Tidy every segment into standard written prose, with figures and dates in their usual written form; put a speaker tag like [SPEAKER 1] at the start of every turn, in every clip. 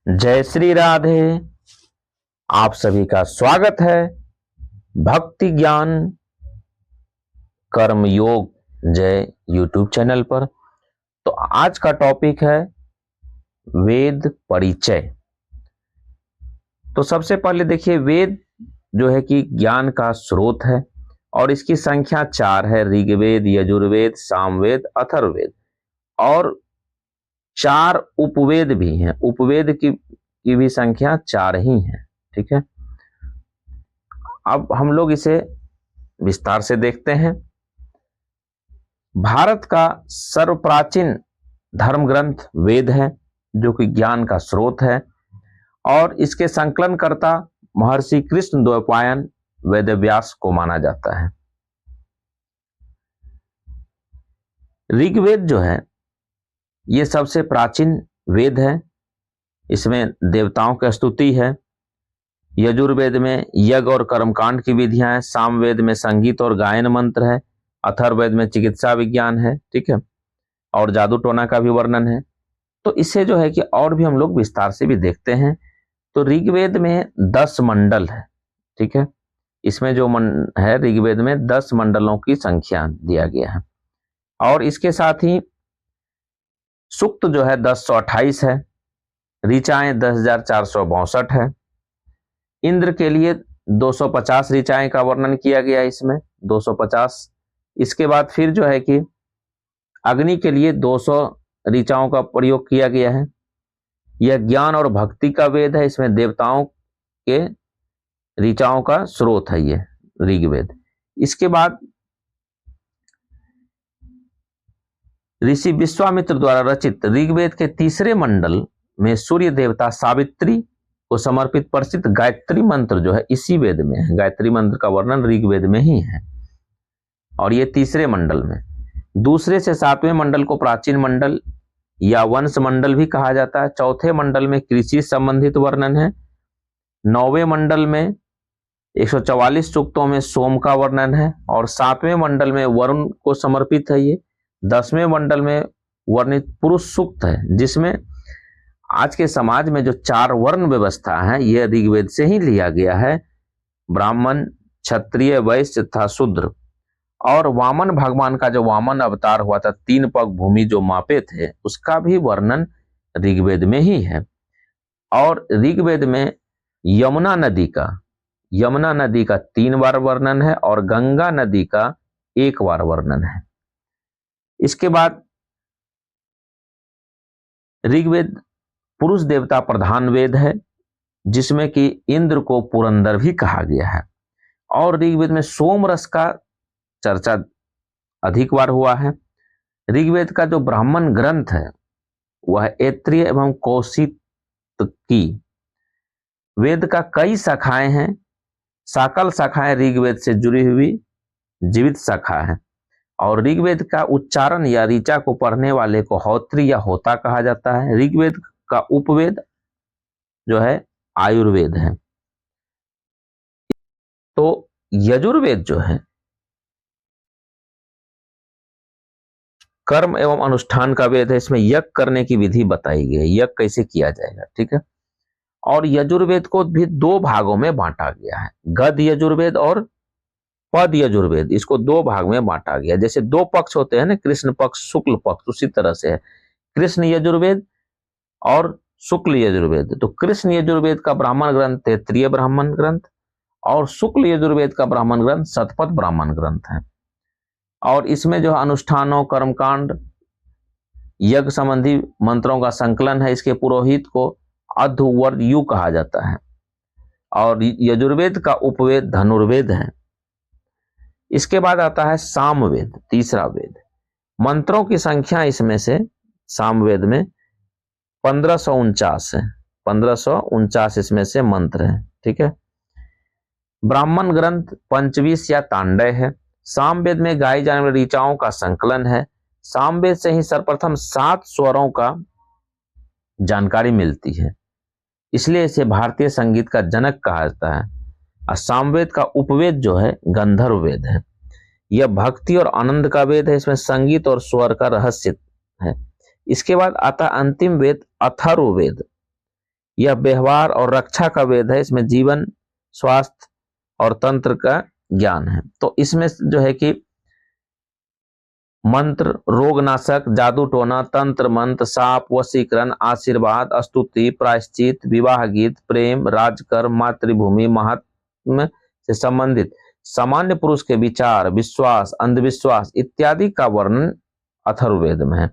[SPEAKER 1] जय श्री राधे। आप सभी का स्वागत है भक्ति ज्ञान कर्म योग जय यूट्यूब चैनल पर। तो आज का टॉपिक है वेद परिचय। तो सबसे पहले देखिए, वेद जो है कि ज्ञान का स्रोत है और इसकी संख्या 4 है। ऋग्वेद, यजुर्वेद, सामवेद, अथर्ववेद और 4 उपवेद भी हैं। उपवेद की भी संख्या 4 ही है। ठीक है, अब हम लोग इसे विस्तार से देखते हैं। भारत का सर्वप्राचीन धर्म ग्रंथ वेद है, जो कि ज्ञान का स्रोत है और इसके संकलनकर्ता महर्षि कृष्ण द्वैपायन वेदव्यास को माना जाता है। ऋग्वेद जो है ये सबसे प्राचीन वेद है। इसमें देवताओं की स्तुति है। यजुर्वेद में यज्ञ और कर्मकांड की विधियां हैं। सामवेद में संगीत और गायन मंत्र है। अथर्ववेद में चिकित्सा विज्ञान है। ठीक है, और जादू टोना का भी वर्णन है। तो इसे जो है कि और भी हम लोग विस्तार से भी देखते हैं। तो ऋग्वेद में 10 मंडल है। ठीक है, इसमें जो है ऋग्वेद में 10 मंडलों की संख्या दिया गया है और इसके साथ ही सूक्त जो है 1028 है। ऋचाएं 10,462 है। इंद्र के लिए 250 ऋचाएं का वर्णन किया गया है इसमें, 250। इसके बाद फिर जो है कि अग्नि के लिए 200 ऋचाओं का प्रयोग किया गया है। यह ज्ञान और भक्ति का वेद है। इसमें देवताओं के ऋचाओं का स्रोत है ये ऋग्वेद। इसके बाद ऋषि विश्वामित्र द्वारा रचित ऋग्वेद के तीसरे मंडल में सूर्य देवता सावित्री को समर्पित प्रसिद्ध गायत्री मंत्र जो है इसी वेद में है। गायत्री मंत्र का वर्णन ऋग्वेद में ही है और ये तीसरे मंडल में। दूसरे से 7वें मंडल को प्राचीन मंडल या वंश मंडल भी कहा जाता है। चौथे मंडल में कृषि संबंधित वर्णन है। 9वें मंडल में 144 सूक्तों में सोम का वर्णन है और 7वें मंडल में वरुण को समर्पित है ये। 10वें मंडल में वर्णित पुरुष सूक्त है, जिसमें आज के समाज में जो 4 वर्ण व्यवस्था है ये ऋग्वेद से ही लिया गया है। ब्राह्मण, क्षत्रिय, वैश्य तथा शूद्र। और वामन भगवान का जो वामन अवतार हुआ था, 3 पग भूमि जो मापे थे, उसका भी वर्णन ऋग्वेद में ही है। और ऋग्वेद में यमुना नदी का 3 बार वर्णन है और गंगा नदी का 1 बार वर्णन है। इसके बाद ऋग्वेद पुरुष देवता प्रधान वेद है, जिसमें कि इंद्र को पुरंदर भी कहा गया है। और ऋग्वेद में सोम रस का चर्चा अधिक बार हुआ है। ऋग्वेद का जो ब्राह्मण ग्रंथ है वह ऐत्रेय एवं कौशिकी। वेद का कई शाखाएं हैं। सकल शाखाएं ऋग्वेद से जुड़ी हुई जीवित शाखा है और ऋग्वेद का उच्चारण या ऋचा को पढ़ने वाले को होत्री या होता कहा जाता है। ऋग्वेद का उपवेद जो है आयुर्वेद है। तो यजुर्वेद जो है कर्म एवं अनुष्ठान का वेद है। इसमें यज्ञ करने की विधि बताई गई है, यज्ञ कैसे किया जाएगा। ठीक है, और यजुर्वेद को भी 2 भागों में बांटा गया है, गद यजुर्वेद और पद यजुर्वेद। इसको 2 भाग में बांटा गया। जैसे 2 पक्ष होते हैं ना, कृष्ण पक्ष, शुक्ल पक्ष, उसी तरह से है कृष्ण यजुर्वेद और शुक्ल यजुर्वेद। तो कृष्ण यजुर्वेद का ब्राह्मण ग्रंथ तैत्तिरीय ब्राह्मण ग्रंथ और शुक्ल यजुर्वेद का ब्राह्मण ग्रंथ शतपथ ब्राह्मण ग्रंथ है। और इसमें जो अनुष्ठानों, कर्मकांड, यज्ञ संबंधी मंत्रों का संकलन है। इसके पुरोहित को अध्वर्यु कहा जाता है। और यजुर्वेद का उपवेद धनुर्वेद है। इसके बाद आता है सामवेद, तीसरा वेद। मंत्रों की संख्या इसमें से सामवेद में 1549 है। 1549 इसमें से मंत्र है। ठीक है, ब्राह्मण ग्रंथ पंचवीस या तांडय है। सामवेद में गाई जाने वाली ऋचाओं का संकलन है। सामवेद से ही सर्वप्रथम 7 स्वरों का जानकारी मिलती है, इसलिए इसे भारतीय संगीत का जनक कहा जाता है। और सामवेद का उपवेद जो है गंधर्व वेद है। यह भक्ति और आनंद का वेद है। इसमें संगीत और स्वर का रहस्य है। इसके बाद आता अंतिम वेद अथर्ववेद। यह व्यवहार और रक्षा का वेद है। इसमें जीवन, स्वास्थ्य और तंत्र का ज्ञान है। तो इसमें जो है कि मंत्र, रोगनाशक, जादू टोना, तंत्र मंत्र, साप, वशीकरण, आशीर्वाद, स्तुति, प्रायश्चित, विवाह गीत, प्रेम, राजकर्म, मातृभूमि, महात्म से संबंधित सामान्य पुरुष के विचार, विश्वास, अंधविश्वास इत्यादि का वर्णन अथर्ववेद में है।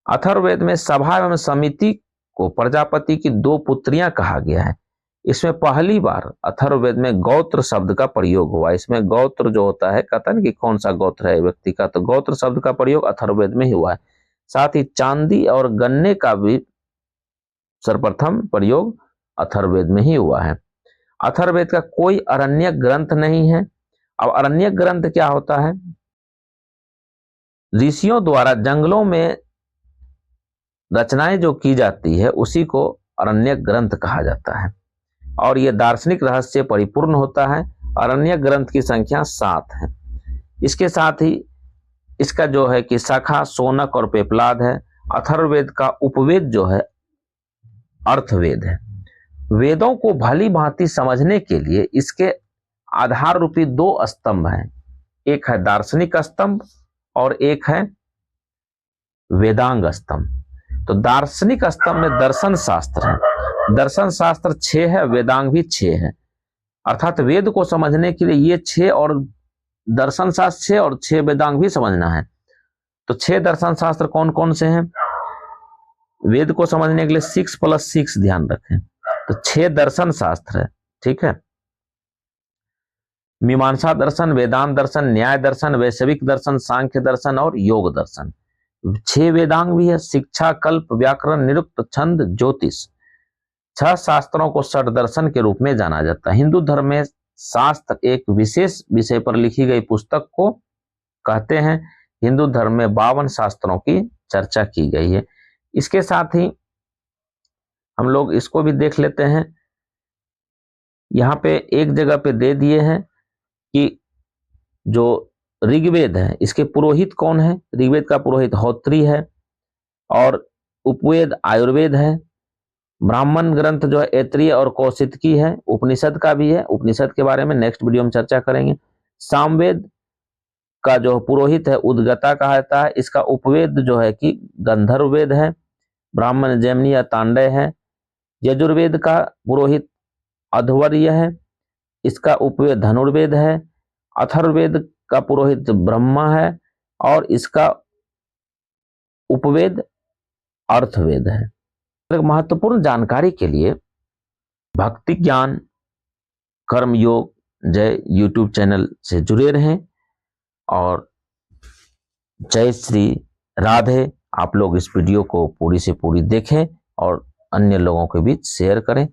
[SPEAKER 1] अथर्ववेद में सभा एवं समिति को प्रजापति की 2 पुत्रियां कहा गया है। इसमें पहली बार अथर्ववेद में गौत्र शब्द का प्रयोग हुआ। इसमें गौत्र जो होता है, कहता है कि कौन सा गोत्र है व्यक्ति का, तो गौत्र शब्द का प्रयोग अथर्ववेद में ही हुआ है। साथ ही चांदी और गन्ने का भी सर्वप्रथम प्रयोग अथर्ववेद में ही हुआ है। अथर्ववेद का कोई अरण्यक ग्रंथ नहीं है। अब अरण्यक ग्रंथ क्या होता है? ऋषियों द्वारा जंगलों में रचनाएं जो की जाती है उसी को अरण्यक ग्रंथ कहा जाता है, और यह दार्शनिक रहस्य परिपूर्ण होता है। अरण्यक ग्रंथ की संख्या 7 है। इसके साथ ही इसका जो है कि शाखा शौनक और पेपलाद है। अथर्ववेद का उपवेद जो है अर्थवेद है। वेदों को भली भांति समझने के लिए इसके आधार रूपी 2 स्तंभ हैं। एक है दार्शनिक स्तंभ और एक है वेदांग स्तंभ। तो दार्शनिक स्तंभ में दर्शन शास्त्र है। दर्शन शास्त्र 6 है, वेदांग भी 6 है। अर्थात वेद को समझने के लिए ये 6 और दर्शन शास्त्र 6 और 6 वेदांग भी समझना है। तो 6 दर्शन शास्त्र कौन कौन से हैं? वेद को समझने के लिए 6 + 6 ध्यान रखें। तो 6 दर्शन शास्त्र है, ठीक है। मीमांसा दर्शन, वेदांत दर्शन, न्याय दर्शन, वैश्विक दर्शन, सांख्य दर्शन और योग दर्शन। 6 वेदांग भी है। शिक्षा, कल्प, व्याकरण, निरुक्त, छंद, ज्योतिष। 6 शास्त्रों को षट दर्शन के रूप में जाना जाता है। हिंदू धर्म में शास्त्र एक विशेष विषय पर लिखी गई पुस्तक को कहते हैं। हिंदू धर्म में 52 शास्त्रों की चर्चा की गई है। इसके साथ ही हम लोग इसको भी देख लेते हैं। यहां पे एक जगह पे दे दिए हैं कि जो ऋग्वेद है इसके पुरोहित कौन है? ऋग्वेद का पुरोहित होत्री है, और उपवेद आयुर्वेद है। ब्राह्मण ग्रंथ जो है ऐत्रेय और कौशितकी है। उपनिषद का भी है। उपनिषद के बारे में नेक्स्ट वीडियो में चर्चा करेंगे। सामवेद का जो पुरोहित है उद्गता कहा जाता है। इसका उपवेद जो है कि गंधर्व वेद है। ब्राह्मण जैमिनी या तांडय है। यजुर्वेद का पुरोहित अध्वर्य है। इसका उपवेद धनुर्वेद है। अथर्ववेद का पुरोहित ब्रह्मा है, और इसका उपवेद अर्थवेद है। महत्वपूर्ण जानकारी के लिए भक्ति ज्ञान कर्म योग जय यूट्यूब चैनल से जुड़े रहें, और जय श्री राधे। आप लोग इस वीडियो को पूरी से पूरी देखें और अन्य लोगों के बीच शेयर करें।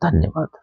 [SPEAKER 1] धन्यवाद।